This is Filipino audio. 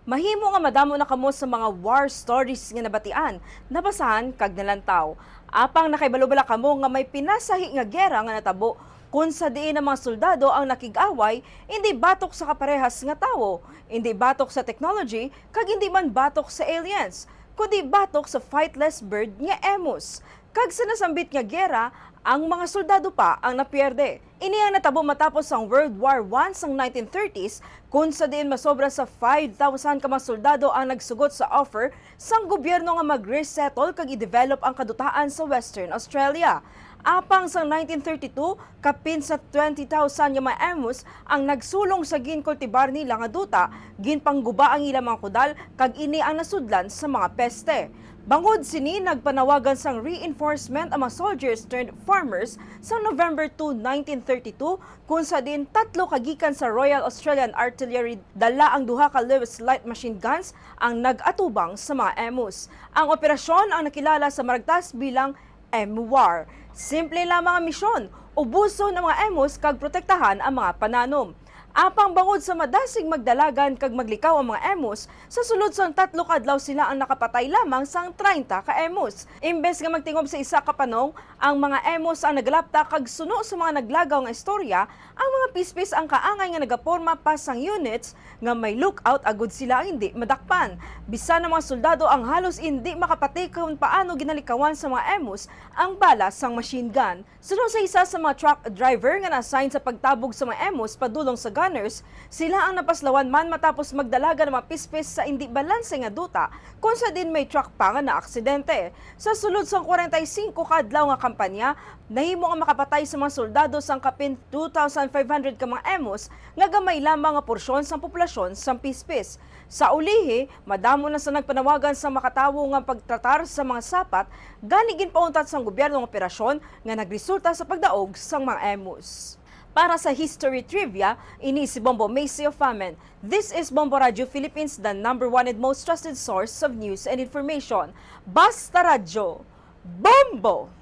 Mahimo nga madamo na kamo sa mga war stories nga nabatian, nabasahan kag nalantaw. Apang nakaibalubala kamo nga may pinasahi nga gera nga natabo kung sa diin ang mga soldado ang nakig-away, hindi batok sa kaparehas nga tawo, hindi batok sa technology, kag hindi man batok sa aliens, kundi batok sa fightless bird nga emus. Kag sa nasambit nga gera, ang mga soldado pa ang napiyerde. Ini ang natabo matapos ang World War I sang 1930s kung sa diin masobra sa 5,000 ka mga soldado ang nagsugot sa offer sang gobyerno nga mag-resettle kag i-develop ang kadutaan sa Western Australia. Apang sang 1932, kapin sa 20,000 nga mga emus ang nagsulong sa ginkultibar nila nga duta, ginpangguba ang ilang mga kudal kag ini ang nasudlan sa mga peste. Bangod sini nagpanawagan sang reinforcement ang mga soldiers turned farmers sa November 2, 1932 kung sa din tatlo kagikan sa Royal Australian Artillery dala ang duha ka Lewis light machine guns ang nag-atubang sa mga emus. Ang operasyon ang nakilala sa maragtas bilang EMWAR. Simple lamang ang misyon, ubuson ang mga emus kag protektahan ang mga pananom. Apang bangod sa madasig magdalagan kag maglikaw ang mga emus, sa sulod sang 3 kadlaw sila ang nakapatay lamang sang 30 ka emus. Imbes nga magtingob sa isa ka panong, ang mga emus ang naglapta kag suno sa mga naglagaw nga istorya, ang mga pispis ang kaangay nga nagaporma pa sang units nga may lookout agud sila ang hindi madakpan. Bisan ng mga soldado ang halos hindi makapati kung paano ginalikawan sa mga emus ang bala sang machine gun. Suno sa isa sa mga truck driver nga na-assign sa pagtabog sa mga emus padulong sa gunners, sila ang napaslawan man matapos magdalaga ng mga pispis sa hindi balanse nga duta kung sa din may truck pa nga na aksidente. Sa sulod sang 45 kadlaw nga kampanya, nahimo nga makapatay sa mga soldado sang kapin 2,500 ka mga emus nga gamay lamang nga porsyon sang populasyon sang pispis. Sa ulihi, madamo na sa nagpanawagan sa makatawo nga pagtratar sa mga sapat, ganigin pauntat sang gobyerno ng operasyon nga nagresulta sa pagdaog sang mga emus. Para sa History Trivia, ini si Bombo Macy of Famen. This is Bombo Radio Philippines, the #1 and most trusted source of news and information. Basta Radyo, Bombo!